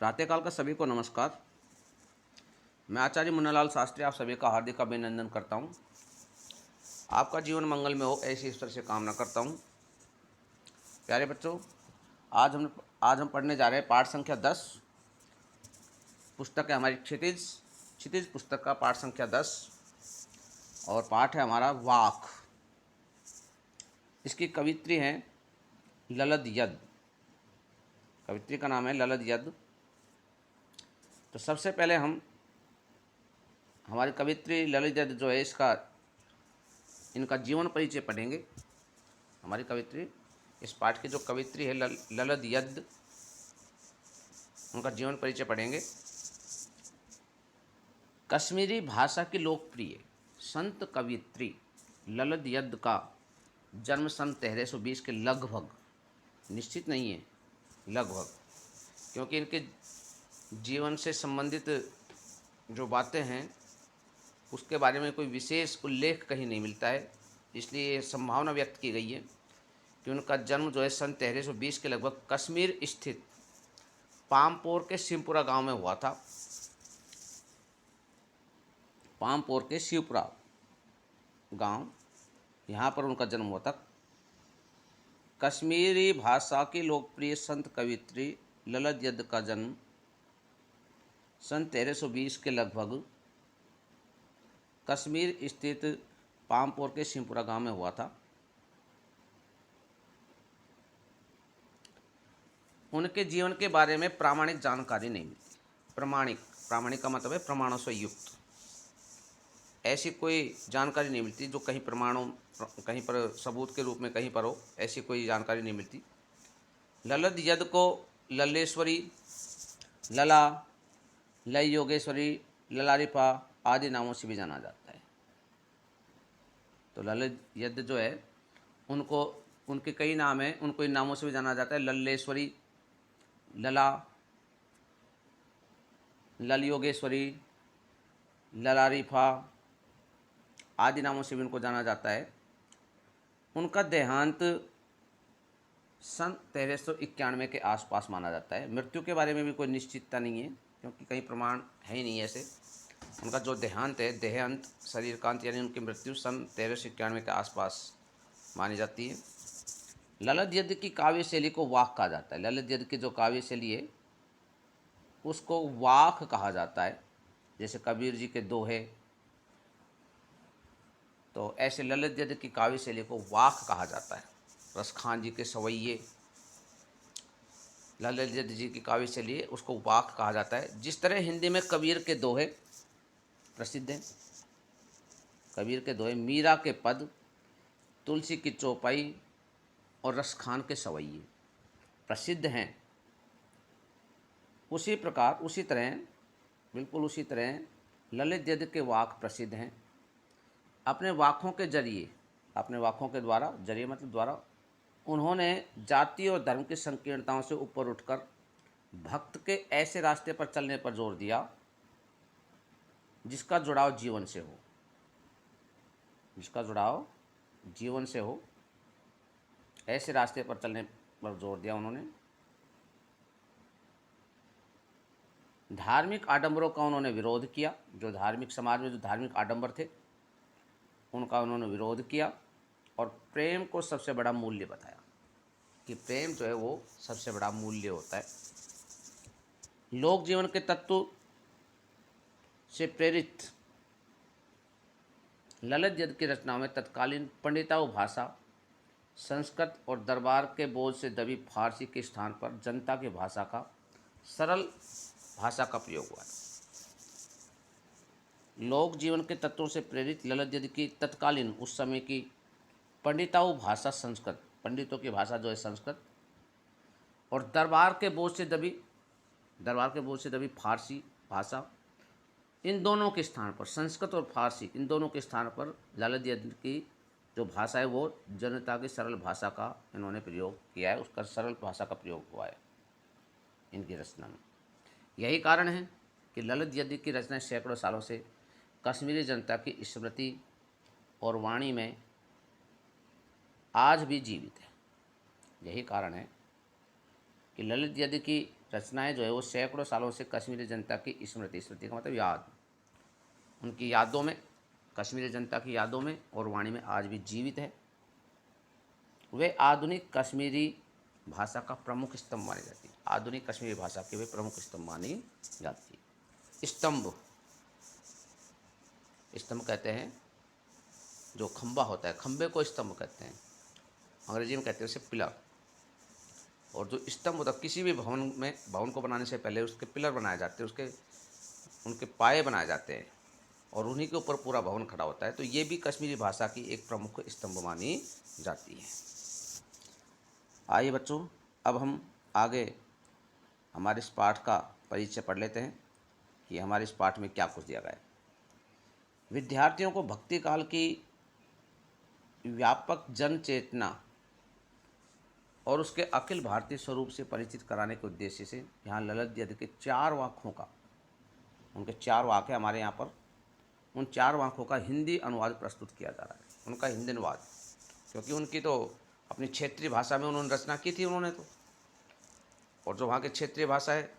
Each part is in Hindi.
प्रातःकाल का सभी को नमस्कार। मैं आचार्य मुन्नालाल शास्त्री आप सभी का हार्दिक अभिनंदन करता हूं। आपका जीवन मंगल में हो ऐसी ईश्वर से कामना करता हूं। प्यारे बच्चों, आज हम पढ़ने जा रहे हैं पाठ संख्या 10। पुस्तक है हमारी क्षितिज पुस्तक का पाठ संख्या 10 और पाठ है हमारा वाक। इसकी कवित्री हैं ललद यद। कवित्री का नाम है ललद यद। तो सबसे पहले हम हमारी कवित्री ललित यद जो है इनका जीवन परिचय पढ़ेंगे। हमारी कवित्री इस पाठ की जो कवित्री है ललित यद, उनका जीवन परिचय पढ़ेंगे। कश्मीरी भाषा की लोकप्रिय संत कवित्री ललित यद का जन्म सन 1320 के लगभग, निश्चित नहीं है, लगभग, क्योंकि इनके जीवन से संबंधित जो बातें हैं उसके बारे में कोई विशेष उल्लेख कहीं नहीं मिलता है, इसलिए संभावना व्यक्त की गई है कि उनका जन्म जो है सन 1320 के लगभग कश्मीर स्थित पामपोर के शिवपुरा गांव में हुआ था। पामपोर के शिवपुरा गांव, यहाँ पर उनका जन्म हुआ था। कश्मीरी भाषा की लोकप्रिय संत कवित्री ललित यद का जन्म सन 1320 के लगभग कश्मीर स्थित पामपोर के शिवपुरा गांव में हुआ था। उनके जीवन के बारे में प्रामाणिक जानकारी नहीं मिलती। प्रामाणिक का मतलब है प्रमाणों से युक्त। ऐसी कोई जानकारी नहीं मिलती जो कहीं पर सबूत के रूप में कहीं पर हो, ऐसी कोई जानकारी नहीं मिलती। ललित यद को लल्लेश्वरी, लला, लय योगेश्वरी, ललारिपा आदि नामों से भी जाना जाता है। तो ललित यद जो है उनके कई नाम हैं, उनको इन नामों से भी जाना जाता है। लल्लेश्वरी, लला, लल योगेश्वरी, ललारिफा आदि नामों से भी उनको जाना जाता है। उनका देहांत सन 1391 के आसपास माना जाता है। मृत्यु के बारे में भी कोई निश्चितता नहीं है, क्योंकि कहीं प्रमाण है ही नहीं ऐसे। उनका जो देहांत शरीर का अंत यानी उनकी मृत्यु सन 1391 के आसपास मानी जाती है। ललित यद की काव्य शैली को वाक कहा जाता है। ललित यद की जो काव्य शैली है उसको वाक कहा जाता है। जैसे कबीर जी के दोहे, तो ऐसे ललित यद की काव्य शैली को वाक कहा जाता है। रसखान जी के सवैये, ललित यद जी की काव्य शैली है, उसको वाक कहा जाता है। जिस तरह हिंदी में कबीर के दोहे प्रसिद्ध हैं, कबीर के दोहे, मीरा के पद, तुलसी की चौपाई और रसखान के सवैये प्रसिद्ध हैं, बिल्कुल उसी तरह ललित यद के वाक प्रसिद्ध हैं। अपने वाकों के द्वारा, जरिए मतलब द्वारा, उन्होंने जाति और धर्म की संकीर्णताओं से ऊपर उठकर भक्त के ऐसे रास्ते पर चलने पर जोर दिया जिसका जुड़ाव जीवन से हो। ऐसे रास्ते पर चलने पर जोर दिया उन्होंने। धार्मिक आडंबरों का उन्होंने विरोध किया। समाज में जो धार्मिक आडंबर थे उनका उन्होंने विरोध किया और प्रेम को सबसे बड़ा मूल्य बताया कि प्रेम जो है वो सबसे बड़ा मूल्य होता है। लोक जीवन के तत्व से प्रेरित ललित यद की रचनाओं में तत्कालीन पंडिताऊ भाषा, संस्कृत और दरबार के बोझ से दबी फारसी के स्थान पर जनता की भाषा का, सरल भाषा का प्रयोग हुआ है। लोक जीवन के तत्वों से प्रेरित ललित यद की तत्कालीन उस समय की पंडिताऊ भाषा संस्कृत, पंडितों की भाषा जो है संस्कृत, और दरबार के बोझ से दबी फारसी भाषा, इन दोनों के स्थान पर, संस्कृत और फारसी इन दोनों के स्थान पर ललित यद की जो भाषा है वो जनता की सरल भाषा का इन्होंने प्रयोग किया है। उसका सरल भाषा का प्रयोग हुआ है इनकी रचना में। यही कारण है कि ललित यद की रचनाएं सैकड़ों सालों से कश्मीरी जनता की स्मृति और वाणी में आज भी जीवित है। यही कारण है कि ललित यद की रचनाएं जो है वो सैकड़ों सालों से कश्मीरी जनता की स्मृति, स्मृति का मतलब याद, उनकी यादों में, कश्मीरी जनता की यादों में और वाणी में आज भी जीवित है। वे आधुनिक कश्मीरी भाषा का प्रमुख स्तंभ मानी जाती है। आधुनिक कश्मीरी भाषा के वे प्रमुख स्तंभ मानी जाती है। स्तंभ, स्तंभ कहते हैं जो खंबा होता है, खंबे को स्तंभ कहते हैं, अंग्रेजी में कहते हैं उसे पिलर। और जो स्तंभ होता है, किसी भी भवन में, भवन को बनाने से पहले उसके पिलर बनाए जाते हैं, उसके उनके पाए बनाए जाते हैं और उन्हीं के ऊपर पूरा भवन खड़ा होता है। तो ये भी कश्मीरी भाषा की एक प्रमुख स्तंभ मानी जाती है। आइए बच्चों, अब हम आगे हमारे इस पाठ का परिचय पढ़ लेते हैं कि हमारे इस पाठ में क्या कुछ दिया गया है। विद्यार्थियों को भक्ति काल की व्यापक जन चेतना और उसके अखिल भारतीय स्वरूप से परिचित कराने के उद्देश्य से यहाँ ललित यज्ञ के 4 वाक्यों का, उनके 4 वाक्य हमारे यहाँ पर, उन 4 वाक्यों का हिंदी अनुवाद प्रस्तुत किया जा रहा है। उनका हिंदी अनुवाद, क्योंकि उनकी तो अपनी क्षेत्रीय भाषा में उन्होंने रचना की थी उन्होंने तो, और जो वहाँ की क्षेत्रीय भाषा है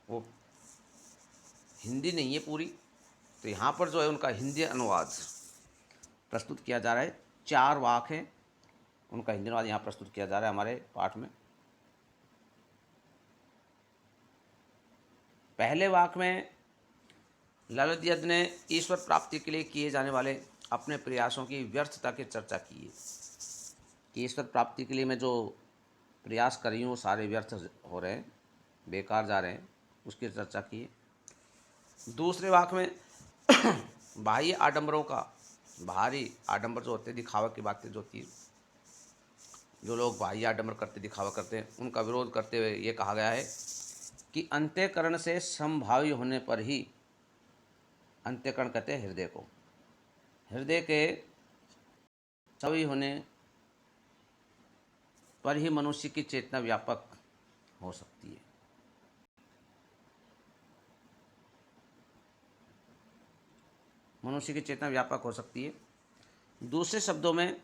वो हिंदी नहीं है पूरी, तो यहाँ पर जो है उनका हिंदी अनुवाद प्रस्तुत किया जा रहा है। 4 वाक्य हैं, उनका हिंदी अनुवाद यहाँ प्रस्तुत किया जा रहा है हमारे पाठ में। पहले वाक्य में ललित यज्ञ ने ईश्वर प्राप्ति के लिए किए जाने वाले अपने प्रयासों की व्यर्थता की चर्चा की है कि ईश्वर प्राप्ति के लिए मैं जो प्रयास कर रही हूँ वो सारे व्यर्थ हो रहे हैं, बेकार जा रहे हैं, उसकी चर्चा की है। दूसरे वाक्य में बाह्य आडंबरों का, बाहरी आडंबर जो होते हैं, दिखावा की बातें जो होती है, जो लोग बाह्य आडंबर करते, दिखावा करते हैं, उनका विरोध करते हुए ये कहा गया है कि अंतःकरण से समभावी होने पर ही, अंतःकरण कहते हैं हृदय को, हृदय के सभी होने पर ही मनुष्य की चेतना व्यापक हो सकती है। मनुष्य की चेतना व्यापक हो सकती है। दूसरे शब्दों में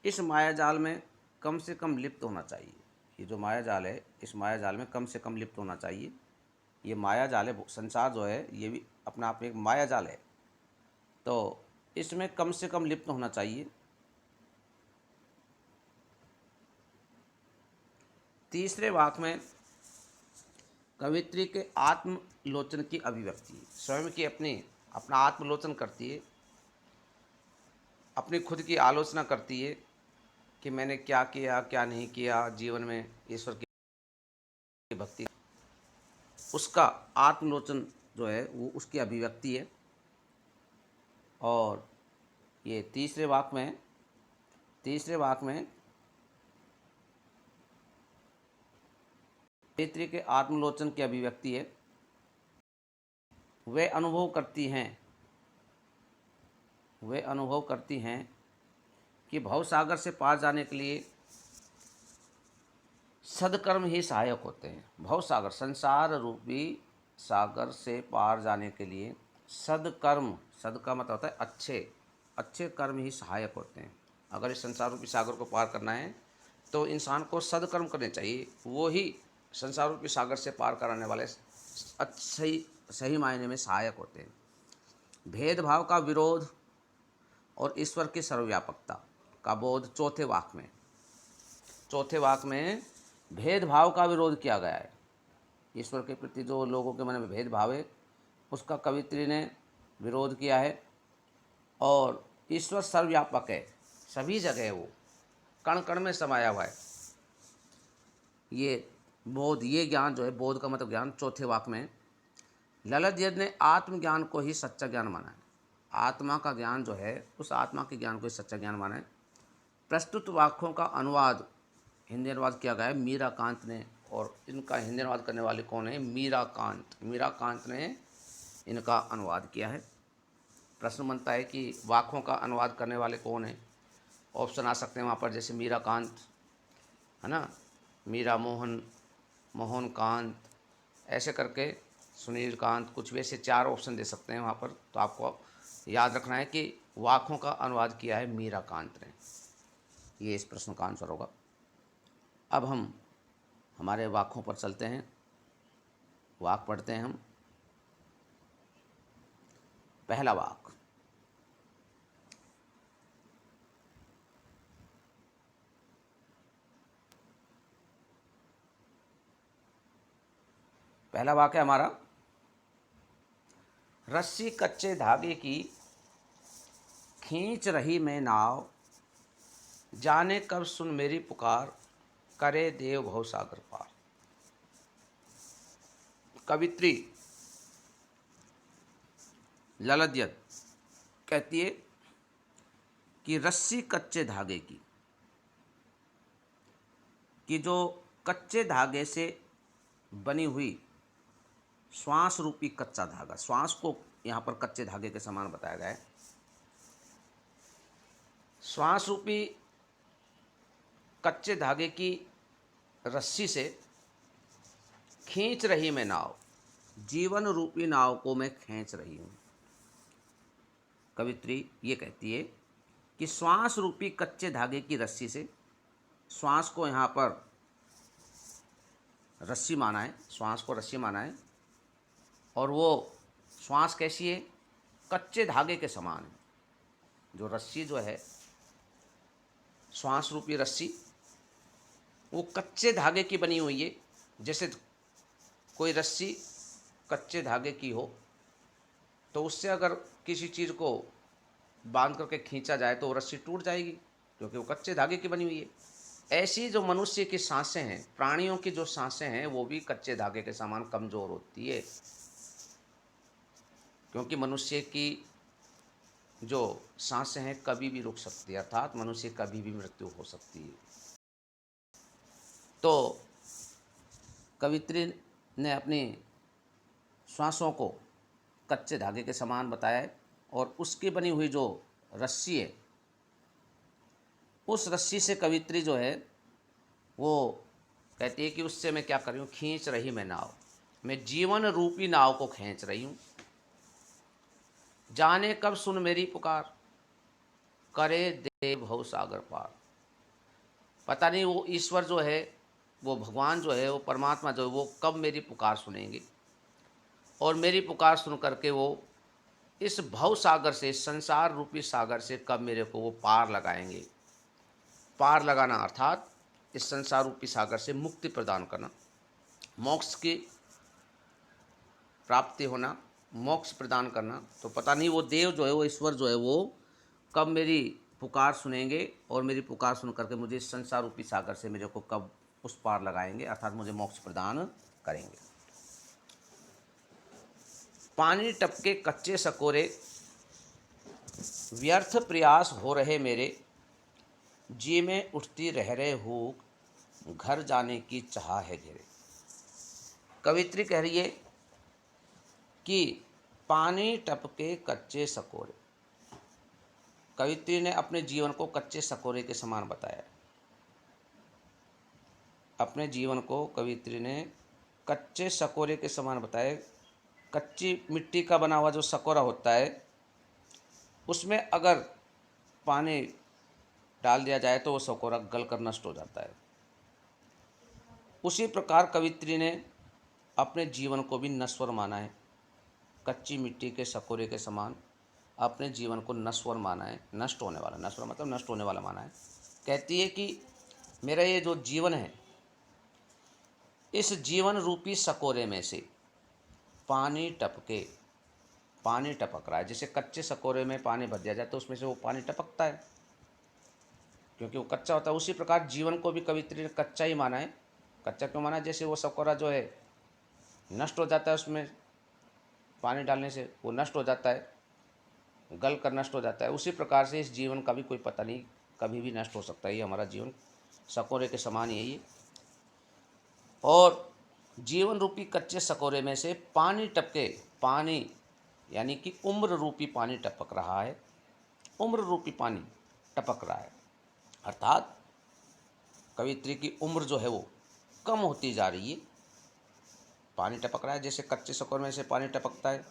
इस मायाजाल में कम से कम लिप्त होना चाहिए। ये जो मायाजाल है, इस मायाजाल में कम से कम लिप्त होना चाहिए। ये मायाजाल है, संसार जो है ये भी अपना आप में एक मायाजाल है, तो इसमें कम से कम लिप्त होना चाहिए। तीसरे वाक्य में कवित्री के आत्मलोचन की अभिव्यक्ति, स्वयं की अपना आत्मलोचन करती है, अपनी खुद की आलोचना करती है कि मैंने क्या किया क्या नहीं किया जीवन में ईश्वर की भक्ति, उसका आत्मलोचन जो है वो उसकी अभिव्यक्ति है। और ये तीसरे वाक्य में कवित्री के आत्मलोचन की अभिव्यक्ति है। वे अनुभव करती हैं कि भवसागर से पार जाने के लिए सदकर्म ही सहायक होते हैं। भवसागर, संसार रूपी सागर से पार जाने के लिए सदकर्म, सद का मतलब होता है अच्छे कर्म ही सहायक होते हैं। अगर इस संसार रूपी सागर को पार करना है तो इंसान को सदकर्म करने चाहिए, वो ही संसार रूपी सागर से पार कराने वाले सही मायने में सहायक होते हैं। भेदभाव का विरोध और ईश्वर की सर्वव्यापकता का बोध चौथे वाक्य में भेदभाव का विरोध किया गया है। ईश्वर के प्रति जो लोगों के मन में भेदभाव है उसका कवित्री ने विरोध किया है। और ईश्वर सर्वव्यापक है, सभी जगह है, वो कण कण में समाया हुआ है। ये बोध, ये ज्ञान जो है, बोध का मतलब ज्ञान, चौथे वाक्य में ललित यज्ञ ने आत्मज्ञान को ही सच्चा ज्ञान माना है। आत्मा का ज्ञान जो है, उस आत्मा के ज्ञान को ही सच्चा ज्ञान माना है। प्रस्तुत वाक्यों का अनुवाद, हिंदी अनुवाद किया गया है मीराकांत ने, और इनका हिंदी अनुवाद करने वाले कौन है? मीराकांत ने इनका अनुवाद किया है। प्रश्न बनता है कि वाक्यों का अनुवाद करने वाले कौन है? ऑप्शन आ सकते हैं वहाँ पर, जैसे मीराकांत है ना, मीरा मोहन कांत, ऐसे करके सुनील कांत, कुछ भी ऐसे 4 ऑप्शन दे सकते हैं वहाँ पर। तो आपको याद रखना है कि वाक्यों का अनुवाद किया है मीराकांत ने। ये इस प्रश्न का आंसर होगा। अब हम हमारे वाक्यों पर चलते हैं, वाक्य पढ़ते हैं हम। पहला वाक्य, पहला वाक्य हमारा, रस्सी कच्चे धागे की खींच रही मैं नाव, जाने कब सुन मेरी पुकार, करे देव भव सागर पार। कवित्री ललद्यत कहती है कि रस्सी कच्चे धागे की, कि जो कच्चे धागे से बनी हुई श्वास रूपी कच्चा धागा, श्वास को यहाँ पर कच्चे धागे के समान बताया गया है। श्वास रूपी कच्चे धागे की रस्सी से खींच रही मैं नाव, जीवन रूपी नाव को मैं खींच रही हूँ। कवित्री ये कहती है कि श्वास रूपी कच्चे धागे की रस्सी से, श्वास को यहाँ पर रस्सी माना है, श्वास को रस्सी माना है, और वो श्वास कैसी है, कच्चे धागे के समान है। जो रस्सी जो है, श्वास रूपी रस्सी, वो कच्चे धागे की बनी हुई है। जैसे कोई रस्सी कच्चे धागे की हो तो उससे अगर किसी चीज़ को बांध करके खींचा जाए तो वो रस्सी टूट जाएगी, क्योंकि वो कच्चे धागे की बनी हुई है। ऐसी जो मनुष्य की सांसें हैं, प्राणियों की जो सांसें हैं, वो भी कच्चे धागे के समान कमज़ोर होती है, क्योंकि मनुष्य की जो सांसें हैं कभी भी रुक सकती है, अर्थात मनुष्य कभी भी मृत्यु हो सकती है। तो कवित्री ने अपनी श्वासों को कच्चे धागे के समान बताया है, और उसकी बनी हुई जो रस्सी है, उस रस्सी से कवित्री जो है वो कहती है कि उससे मैं क्या कर रही हूँ, खींच रही मैं नाव, मैं जीवन रूपी नाव को खींच रही हूँ। जाने कब सुन मेरी पुकार, करे देव भव सागर पार। पता नहीं वो ईश्वर जो है, वो भगवान जो है, वो परमात्मा जो है, वो कब मेरी पुकार सुनेंगे, और मेरी पुकार सुन करके वो इस भव सागर से, संसार रूपी सागर से कब मेरे को वो पार लगाएंगे। पार लगाना अर्थात इस संसार रूपी सागर से मुक्ति प्रदान करना, मोक्ष की प्राप्ति होना, मोक्ष प्रदान करना। तो पता नहीं वो देव जो है, वो ईश्वर जो है, वो कब मेरी पुकार सुनेंगे, और मेरी पुकार सुन करके मुझे इस संसार रूपी सागर से मेरे को कब उस पार लगाएंगे, अर्थात मुझे मोक्ष प्रदान करेंगे। पानी टपके कच्चे सकोरे, व्यर्थ प्रयास हो रहे मेरे, जी में उठती रह रहे हूँ, घर जाने की चाह है घेरे। कवित्री कह रही है कि पानी टपके कच्चे सकोरे। कवित्री ने अपने जीवन को कच्चे सकोरे के समान बताया। अपने जीवन को कवित्री ने कच्चे सकोरे के समान बताया। कच्ची मिट्टी का बना हुआ जो सकोरा होता है, उसमें अगर पानी डाल दिया जाए तो वो सकोरा गल कर नष्ट हो जाता है। उसी प्रकार कवित्री ने अपने जीवन को भी नश्वर माना है, कच्ची मिट्टी के सकोरे के समान अपने जीवन को नश्वर माना है, नष्ट होने वाला, नश्वर मतलब नष्ट होने वाला माना है। कहती है कि मेरा ये जो जीवन है, इस जीवन रूपी सकोरे में से पानी टपके, पानी टपक रहा है। जैसे कच्चे सकोरे में पानी भर दिया जाए तो उसमें से वो पानी टपकता है, क्योंकि वो कच्चा होता है। उसी प्रकार जीवन को भी कवित्री ने कच्चा ही माना है। कच्चा क्यों माना है? जैसे वो सकोरा जो है नष्ट हो जाता है, उसमें पानी डालने से वो नष्ट हो जाता है, गल कर नष्ट हो जाता है। उसी प्रकार से इस जीवन का भी कोई पता नहीं, कभी भी नष्ट हो सकता है। ये हमारा जीवन सकोरे के समान ही है ये। और जीवन रूपी कच्चे सकोरे में से पानी टपके, पानी यानी कि उम्र रूपी पानी टपक रहा है, उम्र रूपी पानी टपक रहा है, अर्थात कवित्री की उम्र जो है वो कम होती जा रही है। पानी टपक रहा है, जैसे कच्चे सकोरे में से पानी टपकता है,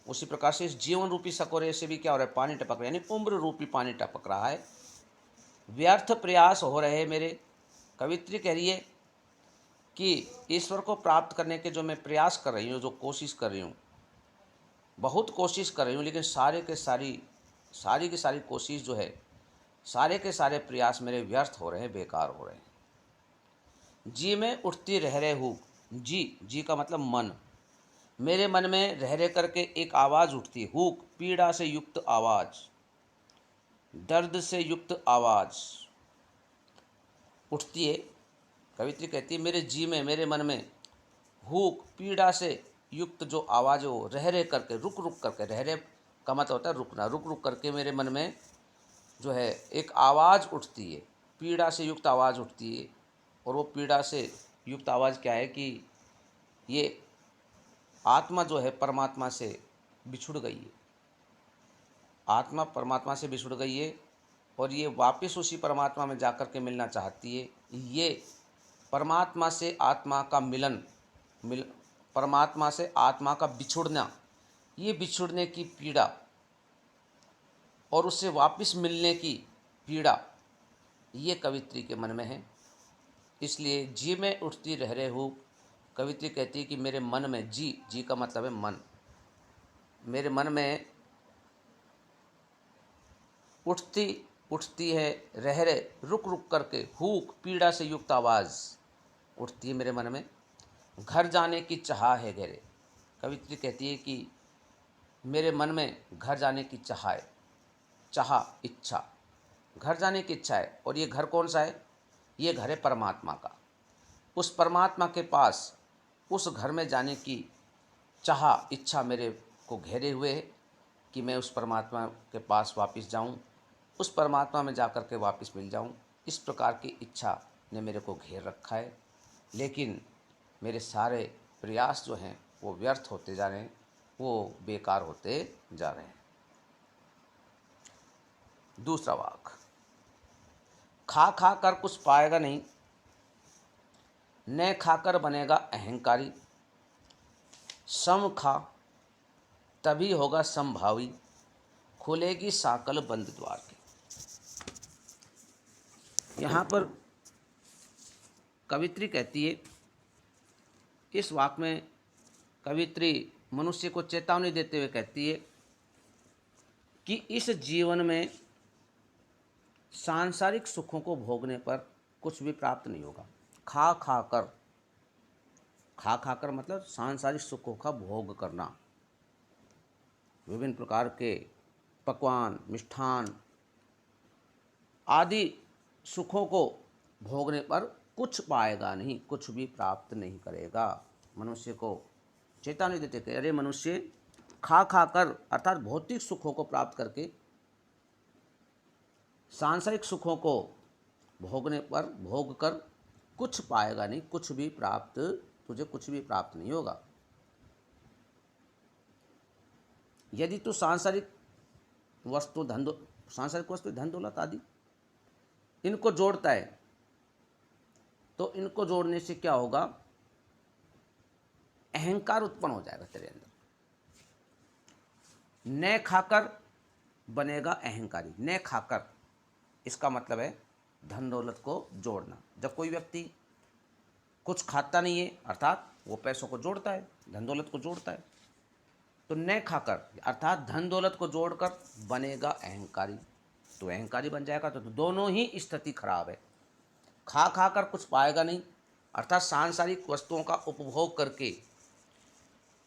उसी प्रकार से इस जीवन रूपी सकोरे से भी क्या हो रहा है, पानी टपक रहा है, यानी उम्र रूपी पानी टपक रहा है। व्यर्थ प्रयास हो रहे मेरे, कवित्री कह रही है कि ईश्वर को प्राप्त करने के जो मैं प्रयास कर रही हूँ, जो कोशिश कर रही हूँ, बहुत कोशिश कर रही हूँ, लेकिन सारी की सारी कोशिश जो है, सारे के सारे प्रयास मेरे व्यर्थ हो रहे हैं, बेकार हो रहे हैं। जी में उठती रह रहे हूँ, जी का मतलब मन। मेरे मन में रह रह करके एक आवाज़ उठती है, हुक, पीड़ा से युक्त आवाज़, दर्द से युक्त आवाज़ उठती है। कवित्री कहती है मेरे जी में, मेरे मन में हुक, पीड़ा से युक्त जो आवाज़ है, वो रह रह करके, रुक रुक करके, रह रह का मतलब होता है रुकना, रुक रुक करके मेरे मन में जो है एक आवाज़ उठती है, पीड़ा से युक्त आवाज़ उठती है। और वो पीड़ा से युक्त आवाज़ क्या है कि ये आत्मा जो है परमात्मा से बिछुड़ गई है, आत्मा परमात्मा से बिछुड़ गई है और ये वापस उसी परमात्मा में जाकर के मिलना चाहती है। ये परमात्मा से आत्मा का परमात्मा से आत्मा का बिछुड़ना, ये बिछुड़ने की पीड़ा और उससे वापस मिलने की पीड़ा, ये कवित्री के मन में है। इसलिए जी में उठती रह रहे हूँ, कवित्री कहती है कि मेरे मन में, जी का मतलब है मन, मेरे मन में उठती है, रह रहे, रुक रुक करके, हुक, पीड़ा से युक्त आवाज़ उठती है मेरे मन में। घर जाने की चाह है गहरे, कवित्री कहती है कि मेरे मन में घर जाने की चाह है, चाह, इच्छा, घर जाने की इच्छा है। और ये घर कौन सा है? ये घर है परमात्मा का। उस परमात्मा के पास, उस घर में जाने की चाह, इच्छा मेरे को घेरे हुए है कि मैं उस परमात्मा के पास वापस जाऊं, उस परमात्मा में जाकर के वापस मिल जाऊं। इस प्रकार की इच्छा ने मेरे को घेर रखा है, लेकिन मेरे सारे प्रयास जो हैं वो व्यर्थ होते जा रहे हैं, वो बेकार होते जा रहे हैं। दूसरा वाक्य, खा खा कर कुछ पाएगा नहीं, न खाकर बनेगा अहंकारी, सम खा तभी होगा समभावी, खुलेगी साकल बंद द्वार की। यहाँ पर कवित्री कहती है, इस वाक्य में कवित्री मनुष्य को चेतावनी देते हुए कहती है कि इस जीवन में सांसारिक सुखों को भोगने पर कुछ भी प्राप्त नहीं होगा। खा खाकर मतलब सांसारिक सुखों का भोग करना, विभिन्न प्रकार के पकवान, मिष्ठान आदि सुखों को भोगने पर कुछ पाएगा नहीं, कुछ भी प्राप्त नहीं करेगा। मनुष्य को चेतावनी देते कि अरे मनुष्य, खा कर अर्थात भौतिक सुखों को प्राप्त करके सांसारिक सुखों को भोगने पर, भोग कर कुछ पाएगा नहीं, कुछ भी प्राप्त, तुझे कुछ भी प्राप्त नहीं होगा। यदि तू सांसारिक वस्तु, धन दौलत आदि इनको जोड़ता है, तो इनको जोड़ने से क्या होगा? अहंकार उत्पन्न हो जाएगा तेरे अंदर। न खाकर बनेगा अहंकारी, न खाकर इसका मतलब है धन दौलत को जोड़ना। जब कोई व्यक्ति कुछ खाता नहीं है, अर्थात वो पैसों को जोड़ता है, धन दौलत को जोड़ता है, तो न खाकर अर्थात धन दौलत को जोड़कर बनेगा अहंकारी, तो अहंकारी बन जाएगा। तो दोनों ही स्थिति खराब है। खा कर कुछ पाएगा नहीं, अर्थात सांसारिक वस्तुओं का उपभोग करके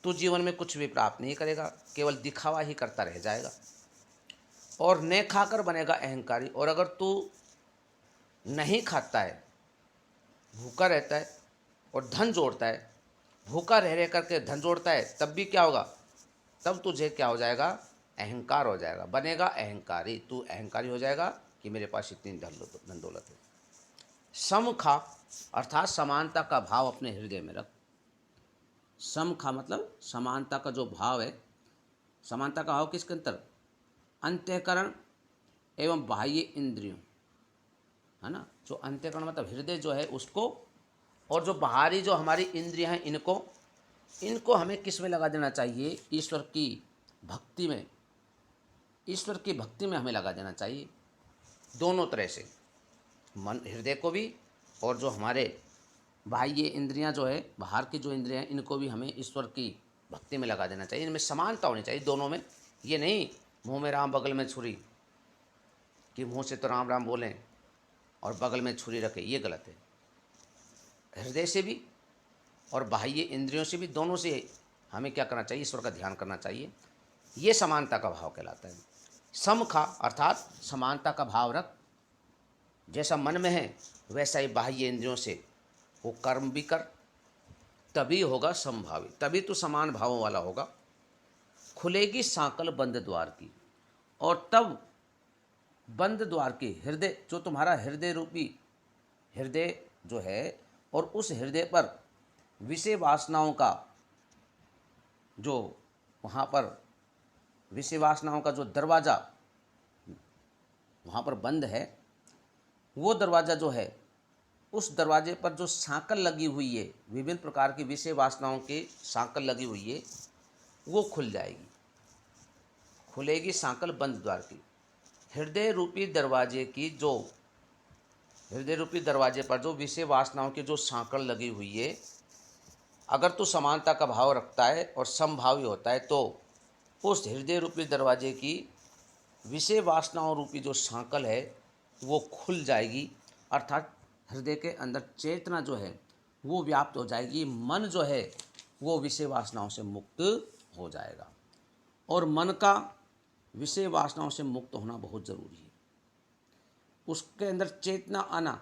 तू जीवन में कुछ भी प्राप्त नहीं करेगा, केवल दिखावा ही करता रह जाएगा। और न खाकर बनेगा अहंकारी, और अगर तू नहीं खाता है, भूखा रहता है और धन जोड़ता है, भूखा रह करके धन जोड़ता है, तब भी क्या होगा? तब तुझे क्या हो जाएगा? अहंकार हो जाएगा, बनेगा अहंकारी। तू अहंकारी हो जाएगा कि मेरे पास इतनी धन दौलत है। सम खा अर्थात समानता का भाव अपने हृदय में रख। सम खा मतलब समानता का जो भाव है, समानता का भाव किसके अंतर? अंतःकरण एवं बाह्य इंद्रियों, है ना। जो अंतःकरण मतलब हृदय जो है उसको, और जो बाहरी जो हमारी इंद्रियां हैं इनको हमें किस में लगा देना चाहिए? ईश्वर की भक्ति में, ईश्वर की भक्ति में हमें लगा देना चाहिए। दोनों तरह से, मन, हृदय को भी, और जो हमारे बाह्य इंद्रियां जो है, बाहर की जो इंद्रियां हैं, इनको भी हमें ईश्वर की भक्ति में लगा देना चाहिए। इनमें समानता होनी चाहिए दोनों में। ये नहीं मुंह में राम बगल में छुरी, कि मुंह से तो राम राम बोलें और बगल में छुरी रखें, ये गलत है। हृदय से भी और बाह्य इंद्रियों से भी, दोनों से हमें क्या करना चाहिए, ईश्वर का ध्यान करना चाहिए। ये समानता का भाव कहलाता है। सम खा अर्थात समानता का भाव रख, जैसा मन में है वैसा ही बाह्य इंद्रियों से वो कर्म भी कर, तभी होगा समभावी, तभी तो समान भावों वाला होगा। खुलेगी सांकल बंद द्वार की, और तब बंद द्वार की, हृदय जो तुम्हारा हृदय रूपी हृदय जो है, और उस हृदय पर विषय वासनाओं का जो वहाँ पर विषय वासनाओं का जो दरवाज़ा वहाँ पर बंद है, वो दरवाज़ा जो है, उस दरवाजे पर जो सांकल लगी हुई है, विभिन्न प्रकार की विषय वासनाओं की सांकल लगी हुई है, वो खुल जाएगी। खुलेगी सांकल बंद द्वार की। हृदय रूपी दरवाजे की जो हृदय रूपी दरवाजे पर जो विषय वासनाओं की जो सांकल लगी हुई है, अगर तू समानता का भाव रखता है और समभावी होता है, तो उस हृदय रूपी दरवाजे की विषय वासनाओं रूपी जो सांकल है वो खुल जाएगी। अर्थात हृदय के अंदर चेतना जो है वो व्याप्त हो जाएगी। मन जो है वो विषय वासनाओं से मुक्त हो जाएगा, और मन का विषय वासनाओं से मुक्त होना बहुत ज़रूरी है। उसके अंदर चेतना आना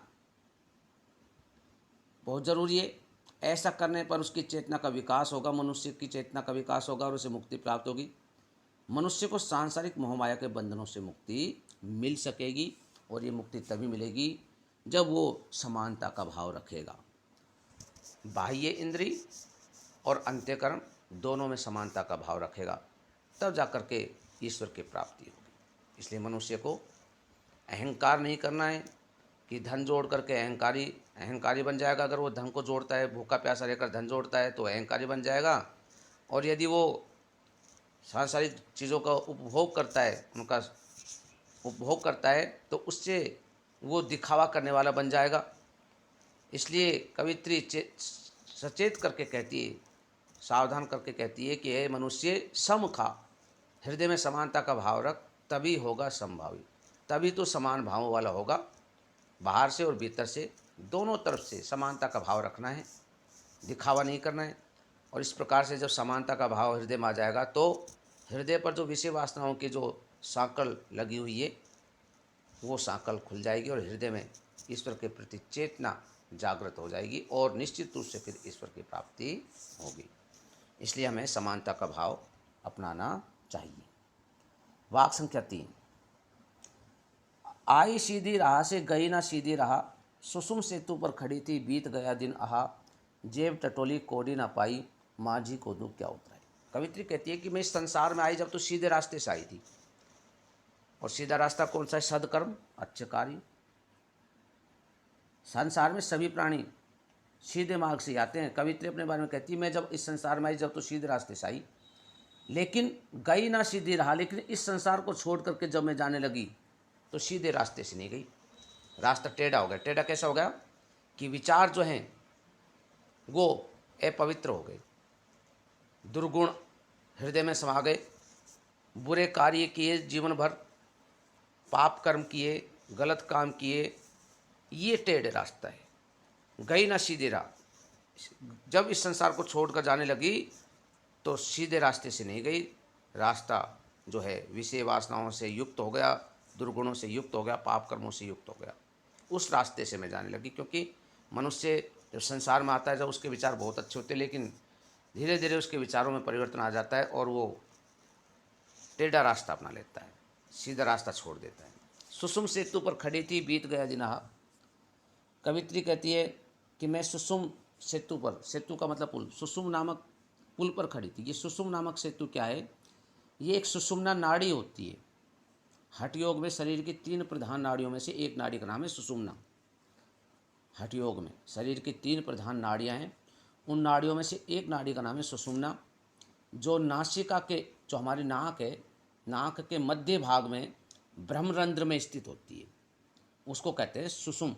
बहुत ज़रूरी है। ऐसा करने पर उसकी चेतना का विकास होगा, मनुष्य की चेतना का विकास होगा और उसे मुक्ति प्राप्त होगी। मनुष्य को सांसारिक मोहमाया के बंधनों से मुक्ति मिल सकेगी, और ये मुक्ति तभी मिलेगी जब वो समानता का भाव रखेगा। बाह्य इंद्रिय और अंतःकरण दोनों में समानता का भाव रखेगा, तब जाकर के ईश्वर की प्राप्ति होगी। इसलिए मनुष्य को अहंकार नहीं करना है कि धन जोड़ करके अहंकारी बन जाएगा। अगर वो धन को जोड़ता है, भूखा प्यासा रहकर धन जोड़ता है, तो अहंकारी बन जाएगा। और यदि वो सांसारिक चीज़ों का उपभोग करता है, उनका उपभोग करता है, तो उससे वो दिखावा करने वाला बन जाएगा। इसलिए कवित्री सचेत करके कहती है, सावधान करके कहती है कि हे मनुष्य, सम खा, हृदय में समानता का भाव रख, तभी होगा समभावी, तभी तो समान भावों वाला होगा। बाहर से और भीतर से दोनों तरफ से समानता का भाव रखना है, दिखावा नहीं करना है। और इस प्रकार से जब समानता का भाव हृदय में आ जाएगा, तो हृदय पर जो विषय वासनाओं की जो सांकल लगी हुई है वो सांकल खुल जाएगी, और हृदय में ईश्वर के प्रति चेतना जागृत हो जाएगी, और निश्चित रूप से फिर ईश्वर की प्राप्ति होगी। इसलिए हमें समानता का भाव अपनाना चाहिए। वाक संख्या 3। आई सीधी राह से गई ना सीधी राह, सुसुम सेतु पर खड़ी थी बीत गया दिन आहा, जेब टटोली कोडी ना पाई, माझी को दुख क्या उतराई। कवित्री कहती है कि मैं इस संसार में आई जब तो सीधे रास्ते से आई थी, और सीधा रास्ता कौन सा है? सदकर्म, अच्छे कार्य। संसार में सभी प्राणी सीधे मार्ग से आते हैं। कवित्री अपने बारे में कहती है, मैं जब इस संसार में आई जब तो सीधे रास्ते से आई, लेकिन गई ना सीधी राह, लेकिन इस संसार को छोड़ करके जब मैं जाने लगी तो सीधे रास्ते से नहीं गई, रास्ता टेढ़ा हो गया। टेढ़ा कैसा हो गया कि विचार जो हैं वो अपवित्र हो गए, दुर्गुण हृदय में समा गए, बुरे कार्य किए, जीवन भर पाप कर्म किए, गलत काम किए, ये टेढ़े रास्ता है। गई ना सीधे राह, जब इस संसार को छोड़कर जाने लगी तो सीधे रास्ते से नहीं गई, रास्ता जो है विषय वासनाओं से युक्त हो गया, दुर्गुणों से युक्त हो गया, पाप कर्मों से युक्त हो गया। उस रास्ते से मैं जाने लगी, क्योंकि मनुष्य जब संसार में आता है, जब उसके विचार बहुत अच्छे होते हैं, लेकिन धीरे धीरे उसके विचारों में परिवर्तन आ जाता है और वो टेढ़ा रास्ता अपना लेता है, सीधा रास्ता छोड़ देता है। सुसुम सेतु पर खड़ी थी बीत गया दिन आहा। कवित्री कहती है कि मैं सुसुम सेतु पर, सेतु का मतलब पुल, सुसुम नामक पुल पर खड़ी थी। ये सुसुम नामक सेतु क्या है? ये एक सुषुम्ना नाड़ी होती है। हठ योग में शरीर की 3 प्रधान नाड़ियों में से एक नाड़ी का नाम है सुषुम्ना। हठ योग में शरीर की 3 प्रधान नाड़ियां हैं, उन नाड़ियों में से एक नाड़ी का नाम है सुषुम्ना, जो नासिका के, जो हमारी नाक है, नाक के मध्य भाग में ब्रह्मरंध्र में स्थित होती है। उसको कहते हैं सुषुम,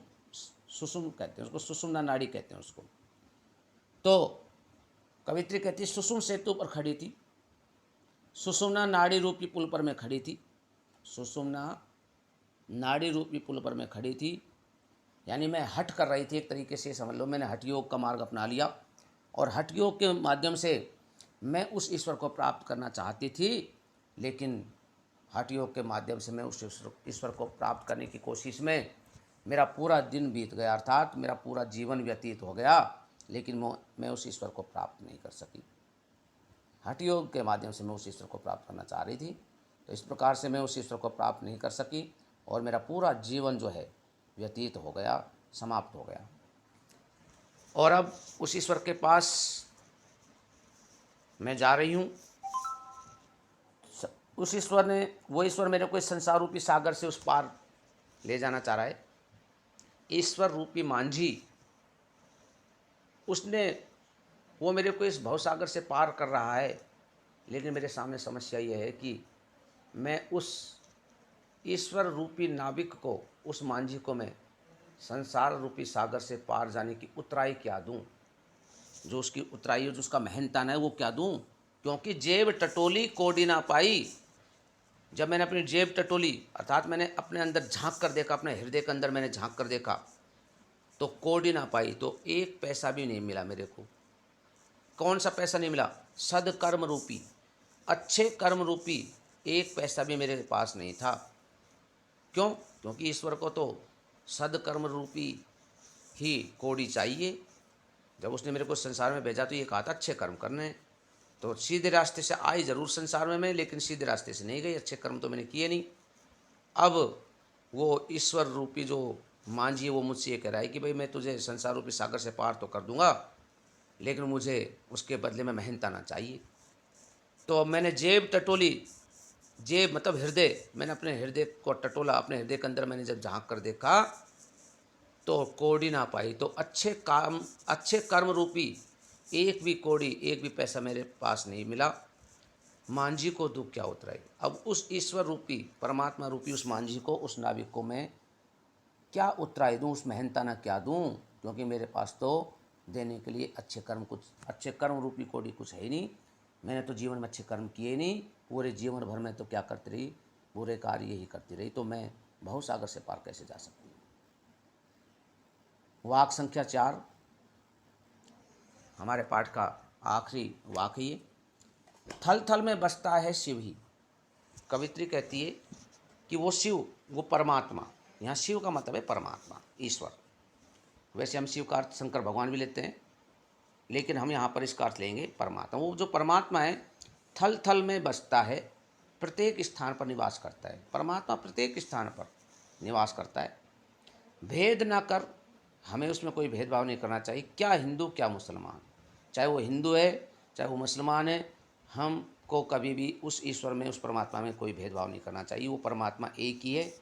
सुषुम कहते हैं उसको, सुषुम्ना नाड़ी कहते हैं उसको। तो कवित्री कहती सुषुम्ना सेतु पर खड़ी थी, सुषुम्ना नाड़ी रूपी पुल पर मैं खड़ी थी, सुषुम्ना नाड़ी रूपी पुल पर मैं खड़ी थी, यानी मैं हठ कर रही थी, एक तरीके से समझ लो मैंने हठ योग का मार्ग अपना लिया और हठ योग के माध्यम से मैं उस ईश्वर को प्राप्त करना चाहती थी, लेकिन हठ योग के माध्यम से मैं उस ईश्वर को प्राप्त करने की कोशिश में मेरा पूरा दिन बीत गया, अर्थात मेरा पूरा जीवन व्यतीत हो गया, लेकिन मैं उस ईश्वर को प्राप्त नहीं कर सकी। हठ योग के माध्यम से मैं उस ईश्वर को प्राप्त करना चाह रही थी, तो इस प्रकार से मैं उस ईश्वर को प्राप्त नहीं कर सकी और मेरा पूरा जीवन जो है व्यतीत हो गया, समाप्त हो गया। और अब उस ईश्वर के पास मैं जा रही हूँ। उस ईश्वर ने, वो ईश्वर मेरे को इस संसार रूपी सागर से उस पार ले जाना चाह रहा है। ईश्वर रूपी मांझी, उसने, वो मेरे को इस भवसागर से पार कर रहा है, लेकिन मेरे सामने समस्या ये है कि मैं उस ईश्वर रूपी नाविक को, उस मांझी को मैं संसार रूपी सागर से पार जाने की उतराई क्या दूं, जो उसकी उतराई है, जो उसका मेहनताना है, वो क्या दूं? क्योंकि जेब टटोली कोडी ना पाई। जब मैंने अपनी जेब टटोली, अर्थात मैंने अपने अंदर झांक कर देखा, अपने हृदय के अंदर मैंने झांक कर देखा, तो कोडी ना पाई, तो एक पैसा भी नहीं मिला मेरे को। कौन सा पैसा नहीं मिला? सदकर्म रूपी, अच्छे कर्म रूपी एक पैसा भी मेरे पास नहीं था। क्यों? क्योंकि ईश्वर को तो सदकर्म रूपी ही कोड़ी चाहिए। जब उसने मेरे को संसार में भेजा तो ये कहा था अच्छे कर्म करने, तो सीधे रास्ते से आई जरूर संसार में मैं, लेकिन सीधे रास्ते से नहीं गई, अच्छे कर्म तो मैंने किए नहीं। अब वो ईश्वर रूपी जो मांझी है वो मुझसे ये कह रहा है कि भाई मैं तुझे संसार रूपी सागर से पार तो कर दूंगा, लेकिन मुझे उसके बदले में मेहनताना चाहिए। तो अब मैंने जेब टटोली, जेब मतलब हृदय, मैंने अपने हृदय को टटोला, अपने हृदय के अंदर मैंने जब झांक कर देखा तो कोड़ी ना पाई, तो अच्छे काम, अच्छे कर्म रूपी एक भी कोड़ी, एक भी पैसा मेरे पास नहीं मिला। मांझी को दुख क्या उतराई? अब उस ईश्वर रूपी, परमात्मा रूपी उस मांझी को, उस नाविक को मैं क्या उतराई दूँ, उस मेहनताना क्या दूँ? क्योंकि मेरे पास तो देने के लिए अच्छे कर्म, कुछ अच्छे कर्म रूपी कोड़ी कुछ है ही नहीं। मैंने तो जीवन में अच्छे कर्म किए नहीं, पूरे जीवन भर में तो क्या करती रही, बुरे कार्य ही करती रही, तो मैं भवसागर से पार कैसे जा सकती हूँ? वाक संख्या 4, हमारे पाठ का आखिरी वाक्य ये, थल थल में बसता है शिव ही। कवित्री कहती है कि वो शिव, वो परमात्मा, यहाँ शिव का मतलब है परमात्मा, ईश्वर। वैसे हम शिव का अर्थ शंकर भगवान भी लेते हैं, लेकिन हम यहाँ पर इसका अर्थ लेंगे परमात्मा। वो जो परमात्मा है थल थल में बसता है, प्रत्येक स्थान पर निवास करता है। परमात्मा प्रत्येक स्थान पर निवास करता है। भेद न कर, हमें उसमें कोई भेदभाव नहीं करना चाहिए, क्या हिंदू क्या मुसलमान, चाहे वो हिंदू है चाहे वो मुसलमान है, हमको कभी भी उस ईश्वर में, उस परमात्मा में कोई भेदभाव नहीं करना चाहिए। वो परमात्मा एक ही है।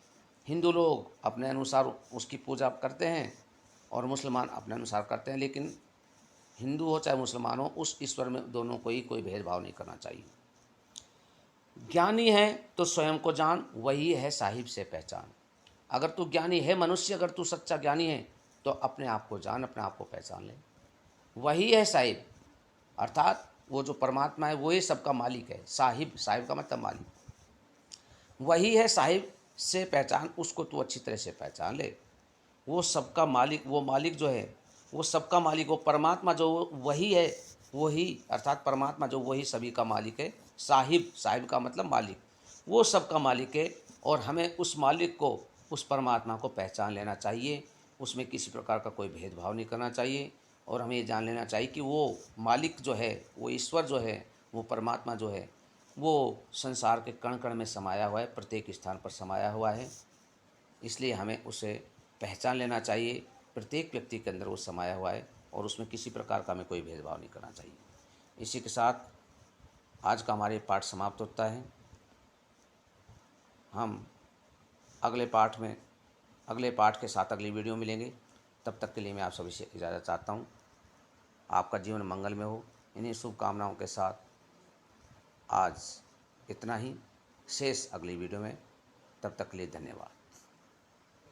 हिंदू लोग अपने अनुसार उसकी पूजा करते हैं और मुसलमान अपने अनुसार करते हैं, लेकिन हिंदू हो चाहे मुसलमान हो, उस ईश्वर में दोनों को ही कोई भेदभाव नहीं करना चाहिए। ज्ञानी है तो स्वयं को जान, वही है साहिब से पहचान। अगर तू ज्ञानी है मनुष्य, अगर तू सच्चा ज्ञानी है तो अपने आप को जान, अपने आप को पहचान ले। वही है साहिब, अर्थात वो जो परमात्मा है वही सबका मालिक है। साहिब, साहिब का मतलब मालिक, वही है साहिब से पहचान, उसको तू अच्छी तरह से पहचान ले। वो सबका मालिक, वो मालिक जो है वो सबका मालिक, वो परमात्मा जो वही है, वही अर्थात परमात्मा जो वही सभी का मालिक है। साहिब, साहिब का मतलब मालिक, वो सबका मालिक है। और हमें उस मालिक को, उस परमात्मा को पहचान लेना चाहिए, उसमें किसी प्रकार का कोई भेदभाव नहीं करना चाहिए। और हमें ये जान लेना चाहिए कि वो मालिक जो है, वो ईश्वर जो है, वो परमात्मा जो है, वो संसार के कण कण में समाया हुआ है, प्रत्येक स्थान पर समाया हुआ है। इसलिए हमें उसे पहचान लेना चाहिए, प्रत्येक व्यक्ति के अंदर वो समाया हुआ है और उसमें किसी प्रकार का हमें कोई भेदभाव नहीं करना चाहिए। इसी के साथ आज का हमारे पाठ समाप्त होता है। हम अगले पाठ में, अगले पाठ के साथ अगली वीडियो मिलेंगे। तब तक के लिए मैं आप सभी से इजाज़त चाहता हूँ। आपका जीवन मंगल में हो, इन्हीं शुभकामनाओं के साथ आज इतना ही, शेष अगली वीडियो में। तब तक के लिए धन्यवाद।